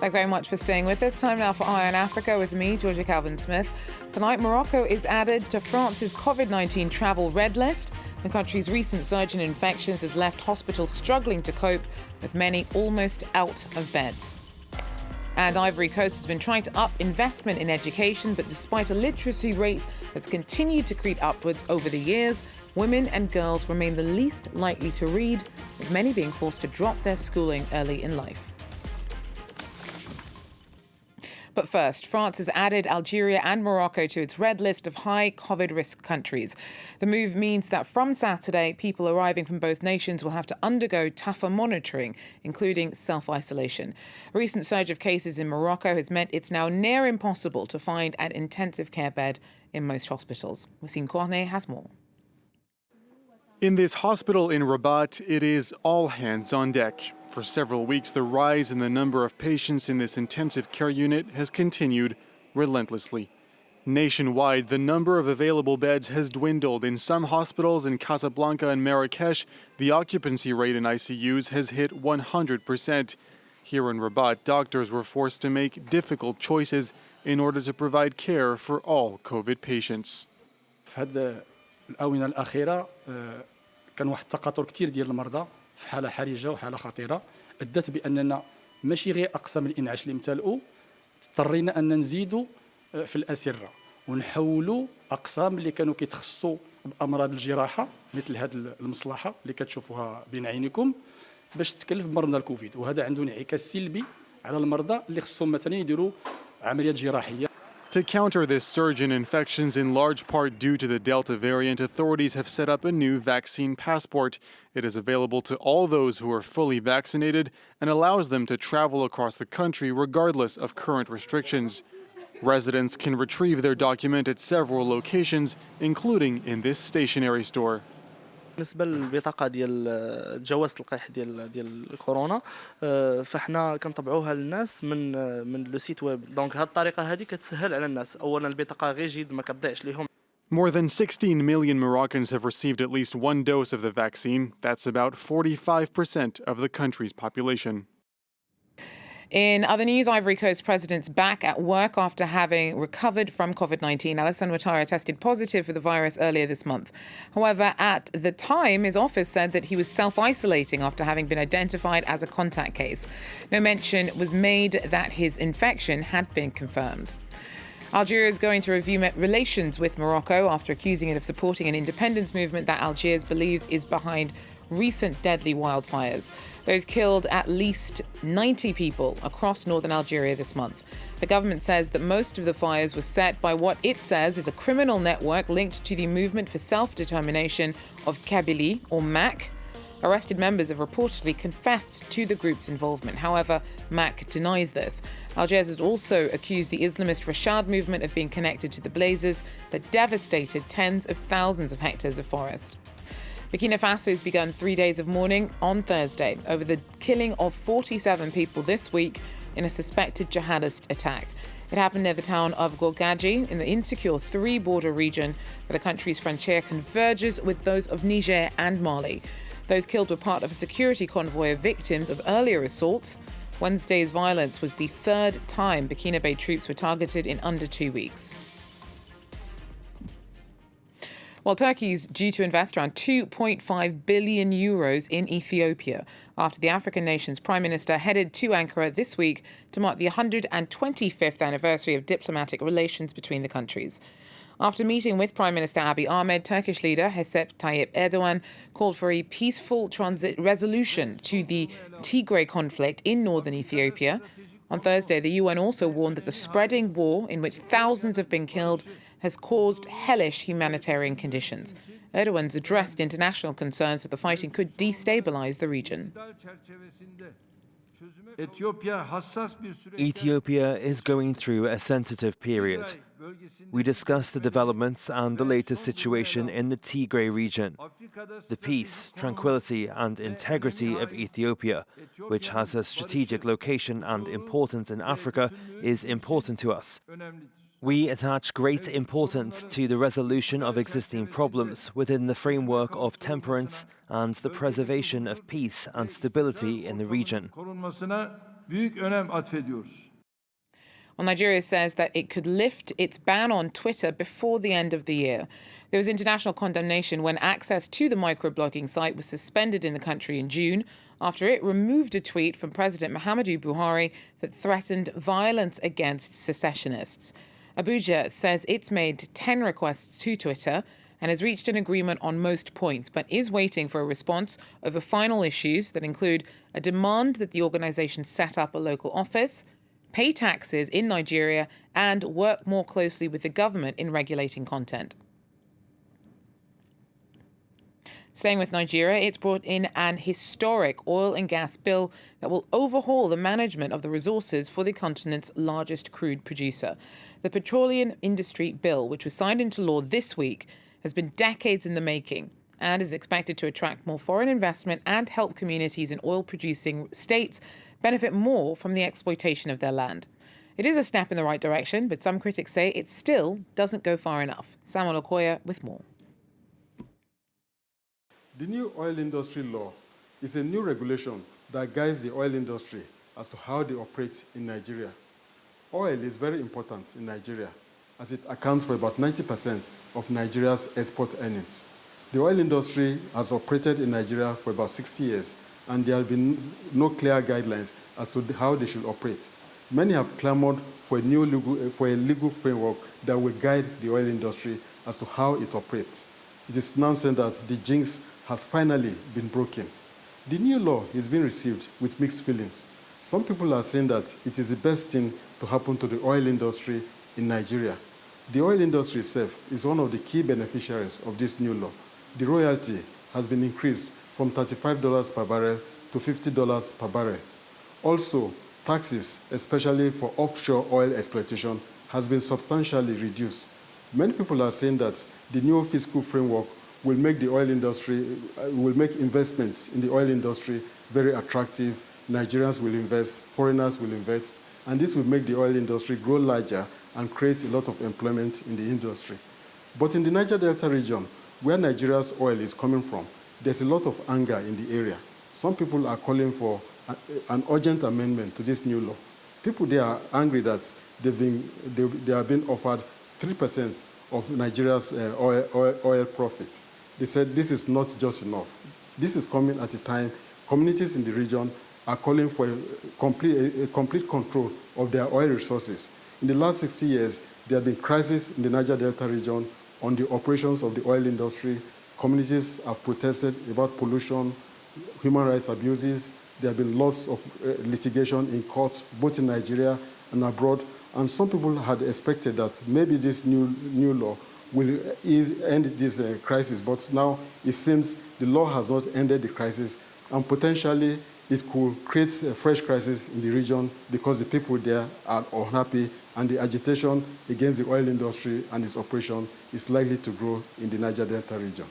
Thanks very much for staying with us. Time now for Eye on Africa with me, Georgia Calvin-Smith. Tonight, Morocco is added to France's COVID-19 travel red list. The country's recent surge in infections has left hospitals struggling to cope, with many almost out of beds. And Ivory Coast has been trying to up investment in education, but despite a literacy rate that's continued to creep upwards over the years, women and girls remain the least likely to read, with many being forced to drop their schooling early in life. But first, France has added Algeria and Morocco to its red list of high COVID risk countries. The move means that from Saturday, people arriving from both nations will have to undergo tougher monitoring, including self-isolation. A recent surge of cases in Morocco has meant it's now near impossible to find an intensive care bed in most hospitals. Wasim Cornet has more. In this hospital in Rabat, it is all hands on deck. For several weeks, the rise in the number of patients in this intensive care unit has continued relentlessly. Nationwide, the number of available beds has dwindled. In some hospitals in Casablanca and Marrakesh, the occupancy rate in ICUs has hit 100%. Here in Rabat, doctors were forced to make difficult choices in order to provide care for all COVID patients. في هذه الآونة الأخيرة كان واحد التقاطر كثير ديال المرضى في حالة حرجة وحالة خطيرة أدت بأننا ماشي غير أقسام الإنعاش اللي امتلئوا، اضطرينا أن نزيدوا في الأسرة ونحولوا أقسام اللي كانوا كيتخصصوا بأمراض الجراحة مثل هذه المصلحة اللي كتشوفوها بين عينيكم باش تكلف بمرضى الكوفيد، وهذا عنده انعكاس سلبي على المرضى اللي خصهم مثلا يديروا عمليات جراحية. To counter this surge in infections, in large part due to the Delta variant, authorities have set up a new vaccine passport. It is available to all those who are fully vaccinated and allows them to travel across the country regardless of current restrictions. Residents can retrieve their document at several locations, including in this stationery store. بالنسبه للبطاقه ديال جواز اللقاح ديال الكورونا فاحنا كنطبعوها للناس من لو سيت ويب. دونك هذه الطريقه هذه كتسهل على الناس. اولا البطاقه غير جيد ما كتضيعش ليهم. More than 16 million Moroccans have received at least one dose of the vaccine. That's about 45% of the country's population. In other news, Ivory Coast president's back at work after having recovered from COVID-19. Alassane Ouattara tested positive for the virus earlier this month. However, at the time, his office said that he was self-isolating after having been identified as a contact case. No mention was made that his infection had been confirmed. Algeria is going to review relations with Morocco after accusing it of supporting an independence movement that Algiers believes is behind recent deadly wildfires. Those killed at least 90 people across northern Algeria this month. The government says that most of the fires were set by what it says is a criminal network linked to the Movement for Self-Determination of Kabylie, or MAC. Arrested members have reportedly confessed to the group's involvement. However, MAC denies this. Algiers has also accused the Islamist Rashad movement of being connected to the blazes that devastated tens of thousands of hectares of forest. Burkina Faso has begun 3 days of mourning on Thursday over the killing of 47 people this week in a suspected jihadist attack. It happened near the town of Gorgadji in the insecure three-border region where the country's frontier converges with those of Niger and Mali. Those killed were part of a security convoy of victims of earlier assaults. Wednesday's violence was the third time Burkina troops were targeted in under 2 weeks. Well, Turkey's due to invest around 2.5 billion euros in Ethiopia after the African nation's prime minister headed to Ankara this week to mark the 125th anniversary of diplomatic relations between the countries. After meeting with Prime Minister Abiy Ahmed, Turkish leader Recep Tayyip Erdogan called for a peaceful resolution to the Tigray conflict in northern Ethiopia. On Thursday, the UN also warned that the spreading war, in which thousands have been killed, has caused hellish humanitarian conditions. Erdogan's addressed international concerns that the fighting could destabilize the region. Ethiopia is going through a sensitive period. We discussed the developments and the latest situation in the Tigray region. The peace, tranquility and integrity of Ethiopia, which has a strategic location and importance in Africa, is important to us. We attach great importance to the resolution of existing problems within the framework of temperance and the preservation of peace and stability in the region. büyük önem atfediyoruz. Well, Nigeria says that it could lift its ban on Twitter before the end of the year. There was international condemnation when access to the microblogging site was suspended in the country in June after it removed a tweet from President Muhammadu Buhari that threatened violence against secessionists. Abuja says it's made 10 requests to Twitter and has reached an agreement on most points, but is waiting for a response over final issues that include a demand that the organisation set up a local office, pay taxes in Nigeria, and work more closely with the government in regulating content. Staying with Nigeria, it's brought in an historic oil and gas bill that will overhaul the management of the resources for the continent's largest crude producer. The Petroleum Industry Bill, which was signed into law this week, has been decades in the making and is expected to attract more foreign investment and help communities in oil-producing states benefit more from the exploitation of their land. It is a step in the right direction, but some critics say it still doesn't go far enough. Samuel Okoye with more. The new oil industry law is a new regulation that guides the oil industry as to how they operate in Nigeria. Oil is very important in Nigeria as it accounts for about 90% of Nigeria's export earnings. The oil industry has operated in Nigeria for about 60 years, and there have been no clear guidelines as to how they should operate. Many have clamored for a legal framework that will guide the oil industry as to how it operates. It is now said that the jinx has finally been broken. The new law is being received with mixed feelings. Some people are saying that it is the best thing to happen to the oil industry in Nigeria. The oil industry itself is one of the key beneficiaries of this new law. The royalty has been increased from $35 per barrel to $50 per barrel. Also, taxes, especially for offshore oil exploitation, has been substantially reduced. Many people are saying that the new fiscal framework will make the oil industry, will make investments in the oil industry very attractive. Nigerians will invest, foreigners will invest, and this will make the oil industry grow larger and create a lot of employment in the industry. But in the Niger Delta region, where Nigeria's oil is coming from, there's a lot of anger in the area. Some people are calling for an urgent amendment to this new law. People there are angry that they are being offered 3% of Nigeria's oil profits. They said this is not just enough. This is coming at a time communities in the region are calling for a complete control of their oil resources. In the last 60 years, there have been crises in the Niger Delta region on the operations of the oil industry. Communities have protested about pollution, human rights abuses. There have been lots of litigation in courts, both in Nigeria and abroad. And some people had expected that maybe this new law will end this crisis. But now it seems the law has not ended the crisis, and potentially it could create a fresh crisis in the region because the people there are unhappy, and the agitation against the oil industry and its operation is likely to grow in the Niger Delta region.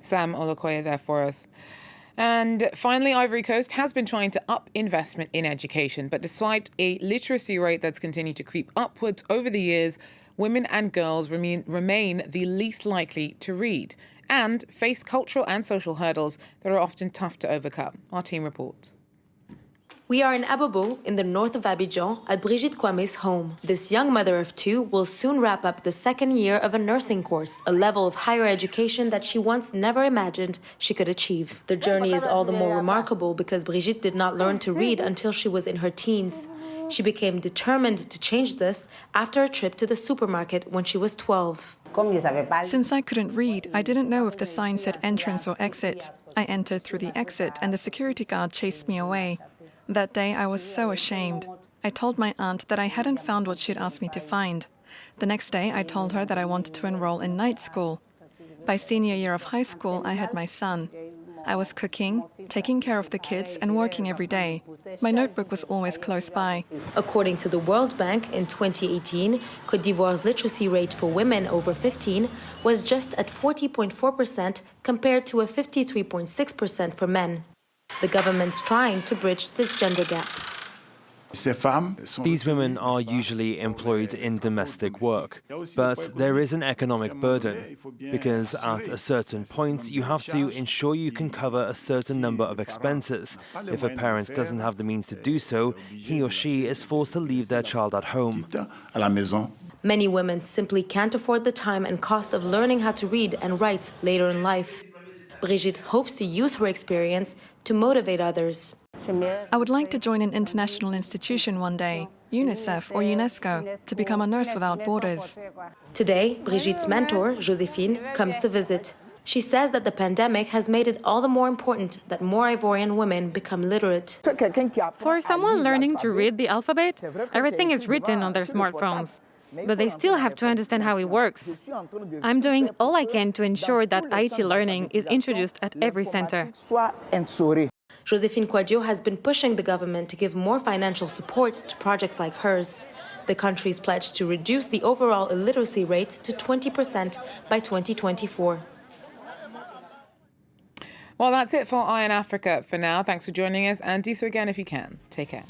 Sam Olokoye there for us. And finally, Ivory Coast has been trying to up investment in education, but despite a literacy rate that's continued to creep upwards over the years, women and girls remain the least likely to read and face cultural and social hurdles that are often tough to overcome. Our team reports. We are in Abobo, in the north of Abidjan, at Brigitte Kwame's home. This young mother of two will soon wrap up the second year of a nursing course, a level of higher education that she once never imagined she could achieve. The journey is all the more remarkable because Brigitte did not learn to read until she was in her teens. She became determined to change this after a trip to the supermarket when she was 12. Since I couldn't read, I didn't know if the sign said entrance or exit. I entered through the exit and the security guard chased me away. That day, I was so ashamed. I told my aunt that I hadn't found what she'd asked me to find. The next day, I told her that I wanted to enroll in night school. By senior year of high school, I had my son. I was cooking, taking care of the kids, and working every day. My notebook was always close by. According to the World Bank, in 2018, Côte d'Ivoire's literacy rate for women over 15 was just at 40.4% compared to a 53.6% for men. The government's trying to bridge this gender gap. These women are usually employed in domestic work, but there is an economic burden because at a certain point you have to ensure you can cover a certain number of expenses. If a parent doesn't have the means to do so, he or she is forced to leave their child at home. Many women simply can't afford the time and cost of learning how to read and write later in life. Brigitte hopes to use her experience to motivate others. I would like to join an international institution one day, UNICEF or UNESCO, to become a nurse without borders. Today, Brigitte's mentor, Joséphine, comes to visit. She says that the pandemic has made it all the more important that more Ivorian women become literate. For someone learning to read the alphabet, everything is written on their smartphones. But they still have to understand how it works. I'm doing all I can to ensure that IT learning is introduced at every center. Joséphine Quadio has been pushing the government to give more financial support to projects like hers. The country's pledged to reduce the overall illiteracy rate to 20% by 2024. Well, that's it for Eye on Africa for now. Thanks for joining us, and do so again if you can. Take care.